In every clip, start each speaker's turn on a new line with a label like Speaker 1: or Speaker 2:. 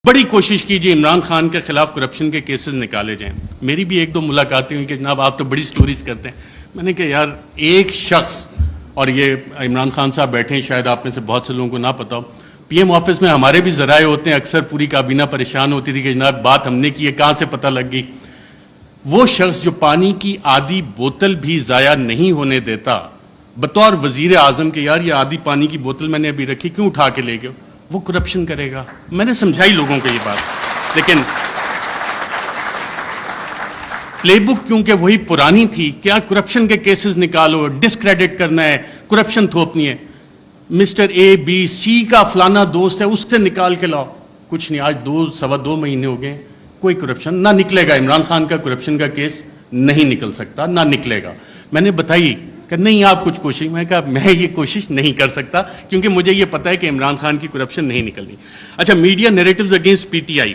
Speaker 1: بڑی کوشش کیجیے عمران خان کے خلاف کرپشن کے کیسز نکالے جائیں. میری بھی ایک دو ملاقاتیں ہوئی کہ جناب آپ تو بڑی سٹوریز کرتے ہیں. میں نے کہا یار ایک شخص, اور یہ عمران خان صاحب بیٹھے ہیں, شاید آپ میں سے بہت سے لوگوں کو نہ پتا ہو, پی ایم آفس میں ہمارے بھی ذرائع ہوتے ہیں, اکثر پوری کابینہ پریشان ہوتی تھی کہ جناب بات ہم نے کی ہے, کہاں سے پتہ لگ گئی. وہ شخص جو پانی کی آدھی بوتل بھی ضائع نہیں ہونے دیتا بطور وزیر اعظم کہ یار یہ آدھی پانی کی بوتل میں نے ابھی رکھی, کیوں اٹھا کے لے گئے, وہ کرپشن کرے گا. میں نے سمجھائی لوگوں کو یہ بات, لیکن پلے بک کیونکہ وہی پرانی تھی, کیا کرپشن کے کیسز نکالو, ڈسکریڈٹ کرنا ہے, کرپشن تھوپنی ہے. مسٹر اے بی سی کا فلانا دوست ہے, اس سے نکال کے لاؤ. کچھ نہیں, آج 2.25 مہینے ہو گئے, کوئی کرپشن نہ نکلے گا. عمران خان کا کرپشن کا کیس نہیں نکل سکتا, نہ نکلے گا. میں نے بتائی کہ نہیں آپ کچھ کوشش, میں کہا میں یہ کوشش نہیں کر سکتا کیونکہ مجھے یہ پتا ہے کہ عمران خان کی کرپشن نہیں نکلنی. اچھا, media narratives against P T I.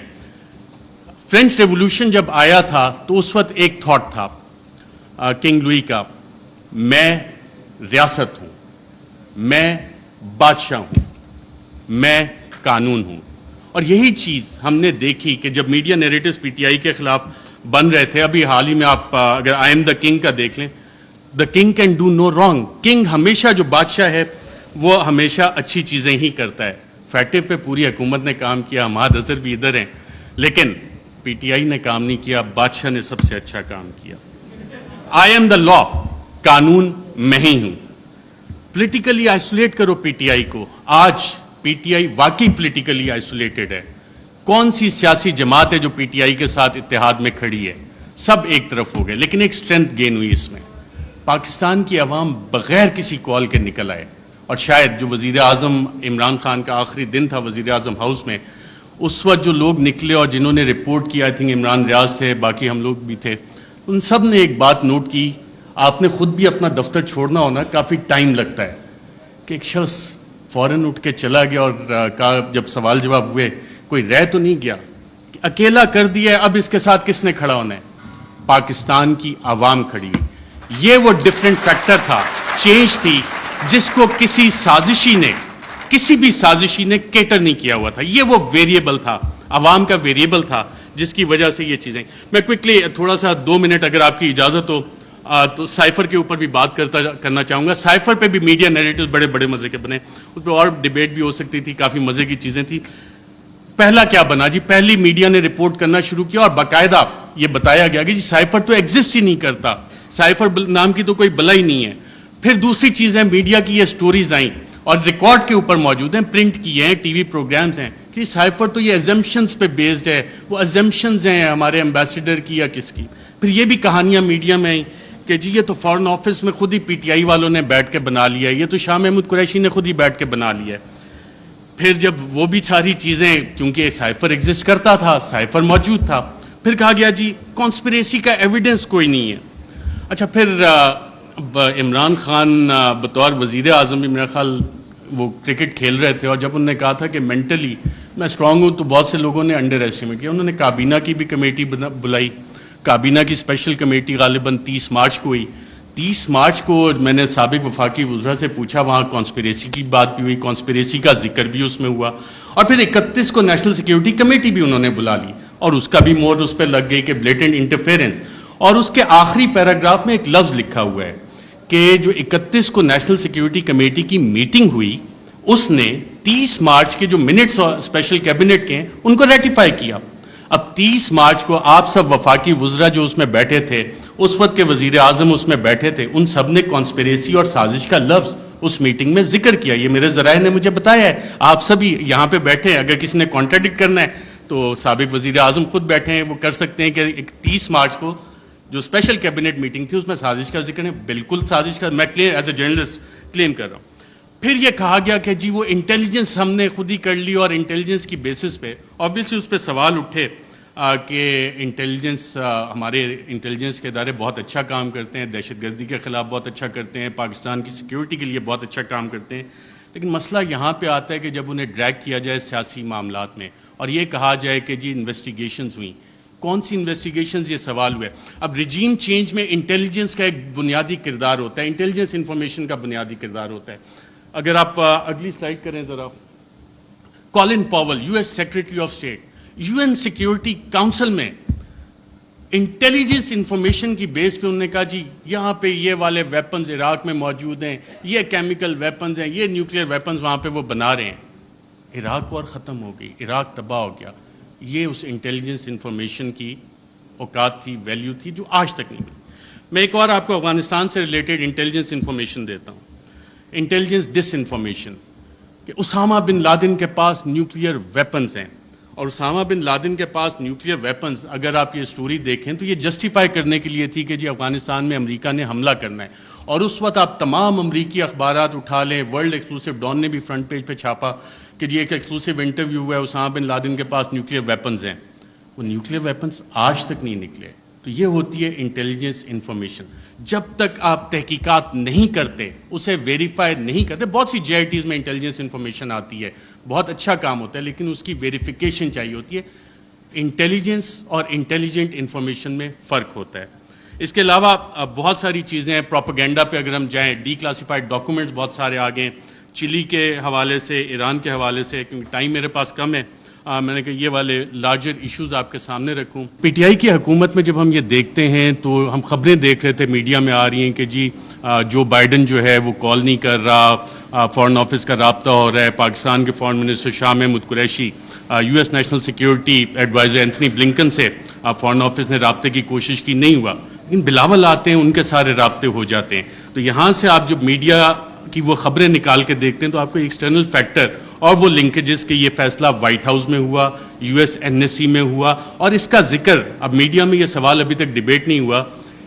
Speaker 1: French revolution جب آیا تھا تو اس وقت ایک تھاٹ تھا کنگ لوئی کا, میں ریاست ہوں, میں بادشاہ ہوں, میں قانون ہوں. اور یہی چیز ہم نے دیکھی کہ جب media narratives P T I کے خلاف بن رہے تھے, ابھی حال ہی میں آپ اگر آئی ایم دا کنگ کا دیکھ لیں, the king can do no wrong. King ہمیشہ, جو بادشاہ ہے وہ ہمیشہ اچھی چیزیں ہی کرتا ہے. فیٹو پہ پوری حکومت نے کام کیا, مہاد اظہر بھی ادھر ہیں, لیکن پی ٹی آئی نے کام نہیں کیا, بادشاہ نے سب سے اچھا کام کیا. آئی ایم دا لا, قانون میں ہی ہوں. پولیٹیکلی آئسولیٹ کرو پی ٹی آئی کو. آج پی ٹی آئی واقعی پولیٹیکلی آئسولیٹڈ ہے. کون سی سیاسی جماعت ہے جو پی ٹی آئی کے ساتھ اتحاد میں کھڑی ہے؟ سب ایک طرف ہو گئے, لیکن ایک اسٹرینتھ گین ہوئی اس میں. پاکستان کی عوام بغیر کسی کال کے نکل آئے, اور شاید جو وزیر اعظم عمران خان کا آخری دن تھا وزیر اعظم ہاؤس میں, اس وقت جو لوگ نکلے اور جنہوں نے رپورٹ کیا, آئی تھنک عمران ریاض تھے, باقی ہم لوگ بھی تھے, ان سب نے ایک بات نوٹ کی. آپ نے خود بھی اپنا دفتر چھوڑنا ہونا, کافی ٹائم لگتا ہے, کہ ایک شخص فوراً اٹھ کے چلا گیا اور کہا, جب سوال جواب ہوئے, کوئی رہ تو نہیں گیا, اکیلا کر دیا ہے, اب اس کے ساتھ کس نے کھڑا ہونا ہے؟ پاکستان کی عوام کھڑی ہوئی. یہ وہ ڈفرینٹ فیکٹر تھا, چینج تھی, جس کو کسی بھی سازشی نے کیٹر نہیں کیا ہوا تھا. یہ وہ ویریبل تھا, عوام کا ویریبل تھا, جس کی وجہ سے یہ چیزیں. میں کوئکلی تھوڑا سا 2 منٹ اگر آپ کی اجازت ہو تو سائفر کے اوپر بھی بات کرنا چاہوں گا. سائفر پہ بھی میڈیا نیریٹیوز بڑے بڑے مزے کے بنے, اس پہ اور ڈیبیٹ بھی ہو سکتی تھی, کافی مزے کی چیزیں تھیں. پہلا کیا بنا جی, پہلی میڈیا نے رپورٹ کرنا شروع کیا اور باقاعدہ یہ بتایا گیا کہ جی سائفر تو ایگزسٹ ہی نہیں کرتا, سائفر نام کی تو کوئی بلا ہی نہیں ہے. پھر دوسری چیزیں, میڈیا کی یہ سٹوریز آئیں اور ریکارڈ کے اوپر موجود ہیں, پرنٹ کیے ہیں, ٹی وی پروگرامز ہیں, کہ سائفر تو یہ ایزمپشنز پہ بیسڈ ہے. وہ ایزمپشنز ہیں ہمارے ایمبیسیڈر کی یا کس کی. پھر یہ بھی کہانیاں میڈیا میں آئیں کہ جی یہ تو فارن آفس میں خود ہی پی ٹی آئی والوں نے بیٹھ کے بنا لیا ہے, یہ تو شاہ محمود قریشی نے خود ہی بیٹھ کے بنا لیا ہے. پھر جب وہ بھی ساری چیزیں, کیونکہ سائفر ایگزسٹ کرتا تھا, سائفر موجود تھا, پھر کہا گیا جی کانسپریسی کا ایویڈنس کوئی نہیں ہے. اچھا, پھر عمران خان بطور وزیر اعظم, میرا خیال وہ کرکٹ کھیل رہے تھے, اور جب انہوں نے کہا تھا کہ مینٹلی میں اسٹرانگ ہوں, تو بہت سے لوگوں نے انڈر ایسٹیمیٹ کیا. انہوں نے کابینہ کی بھی کمیٹی بلائی, کابینہ کی اسپیشل کمیٹی غالباً 30 مارچ کو ہوئی. 30 مارچ کو میں نے سابق وفاقی وزراء سے پوچھا, وہاں کانسپریسی کی بات بھی ہوئی, کانسپریسی کا ذکر بھی اس میں ہوا, اور پھر 31 کو نیشنل سیکیورٹی کمیٹی بھی انہوں نے بلا لی, اور اس کا بھی مور اس پہ لگ گئی کہ بلیٹنٹ انٹرفیرنس. اور اس کے آخری پیراگراف میں ایک لفظ لکھا ہوا ہے کہ جو 31 کو نیشنل سیکیورٹی کمیٹی کی میٹنگ ہوئی, اس نے 30 مارچ کے جو منٹس اسپیشل کیبنٹ کے ہیں ان کو ریٹیفائی کیا. اب 30 مارچ کو آپ سب وفاقی وزراء جو اس میں بیٹھے تھے, اس وقت کے وزیر اعظم اس میں بیٹھے تھے, ان سب نے کانسپریسی اور سازش کا لفظ اس میٹنگ میں ذکر کیا. یہ میرے ذرائع نے مجھے بتایا ہے, آپ سبھی یہاں پہ بیٹھے ہیں, اگر کسی نے کانٹراڈکٹ کرنا ہے تو سابق وزیر اعظم خود بیٹھے ہیں, وہ کر سکتے ہیں کہ 30 مارچ کو جو اسپیشل کیبنٹ میٹنگ تھی اس میں سازش کا ذکر ہے. بالکل سازش کا, میں ایز اے جرنلسٹ کلیم کر رہا ہوں. پھر یہ کہا گیا کہ جی وہ انٹیلیجنس ہم نے خود ہی کر لی, اور انٹیلیجنس کی بیسس پہ آبویسلی اس پہ سوال اٹھے کہ انٹیلیجنس, ہمارے انٹیلیجنس کے ادارے بہت اچھا کام کرتے ہیں, دہشت گردی کے خلاف بہت اچھا کرتے ہیں, پاکستان کی سیکیورٹی کے لیے بہت اچھا کام کرتے ہیں. لیکن مسئلہ یہاں پہ آتا ہے کہ جب انہیں ڈریگ کیا جائے سیاسی معاملات میں, اور یہ کہا جائے کہ جی انویسٹیگیشنز ہوئیں, کون سی انویسٹیگیشنز, یہ سوال ہوا ہے. اب ریجیم چینج میں انٹیلیجنس کا ایک بنیادی کردار ہوتا ہے, انٹیلیجنس انفارمیشن کا بنیادی کردار ہوتا ہے. اگر آپ اگلی سلائڈ کریں ذرا, Colin Powell, US secretary of state, UN security council میں انٹیلیجنس انفارمیشن کی بیس پہ انہوں نے کہا جی یہاں پہ یہ والے ویپنز عراق میں موجود ہیں, یہ کیمیکل ویپنز ہیں, یہ نیوکلیئر ویپنز وہاں پہ وہ بنا رہے ہیں. عراق وار ختم ہو گئی, عراق تباہ ہو گیا. یہ اس انٹیلیجنس انفارمیشن کی اوقات تھی, ویلیو تھی, جو آج تک نہیں ملی. میں ایک اور آپ کو افغانستان سے ریلیٹڈ انٹیلیجنس انفارمیشن دیتا ہوں. انٹیلیجنس ڈس انفارمیشن کہ اسامہ بن لادن کے پاس نیوکلیئر ویپنز ہیں, اور اسامہ بن لادن کے پاس نیوکلیئر ویپنز, اگر آپ یہ سٹوری دیکھیں تو یہ جسٹیفائی کرنے کے لیے تھی کہ جی افغانستان میں امریکہ نے حملہ کرنا ہے. اور اس وقت آپ تمام امریکی اخبارات اٹھا لیں, ورلڈ ایکسکلوسیو ڈان نے بھی فرنٹ پیج پہ چھاپا کہ جی ایک ایکسکلوسیو انٹرویو ہوا ہے, اسامہ بن لادن کے پاس نیوکلیئر ویپنز ہیں. وہ نیوکلیئر ویپنز آج تک نہیں نکلے. تو یہ ہوتی ہے انٹیلیجنس انفارمیشن. جب تک آپ تحقیقات نہیں کرتے, اسے ویریفائی نہیں کرتے, بہت سی جے آئی ٹیز میں انٹیلیجنس انفارمیشن آتی ہے, بہت اچھا کام ہوتا ہے, لیکن اس کی ویریفیکیشن چاہیے ہوتی ہے. انٹیلیجنس اور انٹیلیجنٹ انفارمیشن میں فرق ہوتا ہے. اس کے علاوہ بہت ساری چیزیں ہیں. پروپیگنڈا پہ اگر ہم جائیں, ڈی کلاسیفائڈ ڈاکومنٹس بہت سارے آ گئے, چلی کے حوالے سے, ایران کے حوالے سے, کیونکہ ٹائم میرے پاس کم ہے, میں نے کہا یہ والے لارجر ایشوز آپ کے سامنے رکھوں. پی ٹی آئی کی حکومت میں جب ہم یہ دیکھتے ہیں تو ہم خبریں دیکھ رہے تھے, میڈیا میں آ رہی ہیں کہ جی جو بائیڈن جو ہے وہ کال نہیں کر رہا, فارن آفس کا رابطہ ہو رہا ہے. پاکستان کے foreign minister Shah Mahmood Qureshi, U S national security advisor Anthony Blinken سے فارن آفس نے رابطے کی کوشش کی, نہیں ہوا. لیکن بلاول آتے ہیں, ان کے سارے رابطے ہو جاتے ہیں. تو یہاں سے آپ جب میڈیا کی وہ خبریں نکال کے دیکھتے ہیں تو آپ کو ایکسٹرنل فیکٹر اور وہ لنکیجز کہ یہ فیصلہ وائٹ ہاؤس میں ہوا, U S N S C میں ہوا, اور اس کا ذکر اب میڈیا میں یہ سوال ابھی تک ڈیبیٹ نہیں ہوا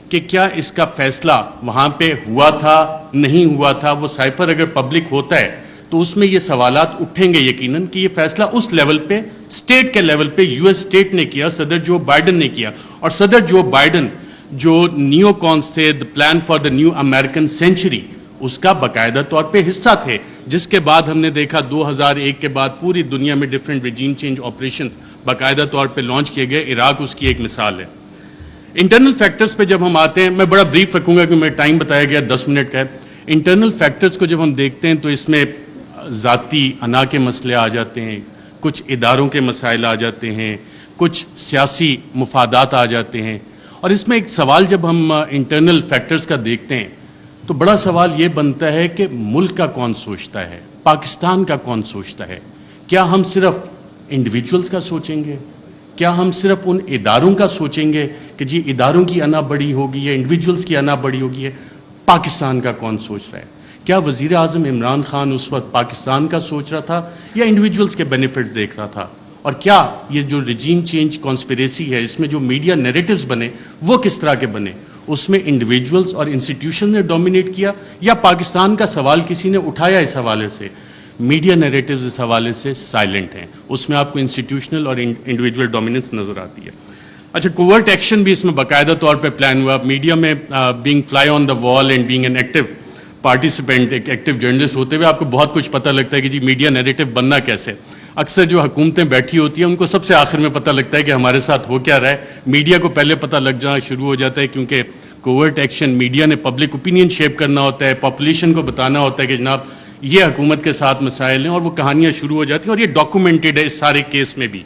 Speaker 1: کہ کیا اس کا فیصلہ وہاں پہ ہوا تھا, نہیں ہوا تھا. وہ سائفر اگر پبلک ہوتا ہے تو اس میں یہ سوالات اٹھیں گے یقیناً کہ یہ فیصلہ اس لیول پہ, اسٹیٹ کے لیول پہ یو ایس اسٹیٹ نے کیا, صدر جو بائیڈن نے کیا. اور صدر جو بائیڈن جو نیو کونس تھے, the plan for the new American century, اس کا باقاعدہ طور پہ حصہ تھے, جس کے بعد ہم نے دیکھا 2001 کے بعد پوری دنیا میں ڈفرینٹ ریجیم چینج آپریشنز باقاعدہ طور پہ لانچ کیے گئے. عراق اس کی ایک مثال ہے. انٹرنل فیکٹرز پہ جب ہم آتے ہیں, میں بڑا بریف رکھوں گا کہ میں ٹائم بتایا گیا 10 منٹ کا ہے. انٹرنل فیکٹرز کو جب ہم دیکھتے ہیں تو اس میں ذاتی انا کے مسئلے آ جاتے ہیں, کچھ اداروں کے مسائل آ جاتے ہیں, کچھ سیاسی مفادات آ جاتے ہیں. اور اس میں ایک سوال جب ہم انٹرنل فیکٹرز کا دیکھتے ہیں تو بڑا سوال یہ بنتا ہے کہ ملک کا کون سوچتا ہے, پاکستان کا کون سوچتا ہے. کیا ہم صرف انڈیویجولز کا سوچیں گے, کیا ہم صرف ان اداروں کا سوچیں گے کہ جی اداروں کی انا بڑی ہوگی ہے, انڈیویجولز کی انا بڑی ہوگی ہے. پاکستان کا کون سوچ رہا ہے؟ کیا وزیر اعظم عمران خان اس وقت پاکستان کا سوچ رہا تھا یا انڈیویجولز کے بینیفٹس دیکھ رہا تھا؟ اور کیا یہ جو ریجیم چینج کانسپیریسی ہے, اس میں جو میڈیا نیریٹیوز بنے وہ کس طرح کے بنے؟ اس میں انڈیویجولز اور انسٹیٹیوشن نے ڈومینیٹ کیا یا پاکستان کا سوال کسی نے اٹھایا اس حوالے سے؟ میڈیا نیریٹیوز اس حوالے سے سائلنٹ ہیں, اس میں آپ کو انسٹیٹیوشنل اور انڈیویجول ڈومیننس نظر آتی ہے. اچھا, کوورٹ ایکشن بھی اس میں باقاعدہ طور پہ پلان ہوا. میڈیا میں being fly on the wall and being an active participant, ایک ایکٹیو جرنلسٹ ہوتے ہوئے آپ کو بہت کچھ پتہ لگتا ہے کہ جی میڈیا نیریٹیو بننا کیسے. اکثر جو حکومتیں بیٹھی ہوتی ہیں ان کو سب سے آخر میں پتہ لگتا ہے کہ ہمارے ساتھ ہو کیا رہا ہے. میڈیا کو پہلے پتہ لگ جانا شروع ہو جاتا ہے, کیونکہ کوورٹ ایکشن میڈیا نے پبلک اوپینین شیپ کرنا ہوتا ہے, پاپولیشن کو بتانا ہوتا ہے کہ جناب یہ حکومت کے ساتھ مسائل ہیں, اور وہ کہانیاں شروع ہو جاتی ہیں. اور یہ ڈاکومنٹڈ ہے اس سارے کیس میں بھی.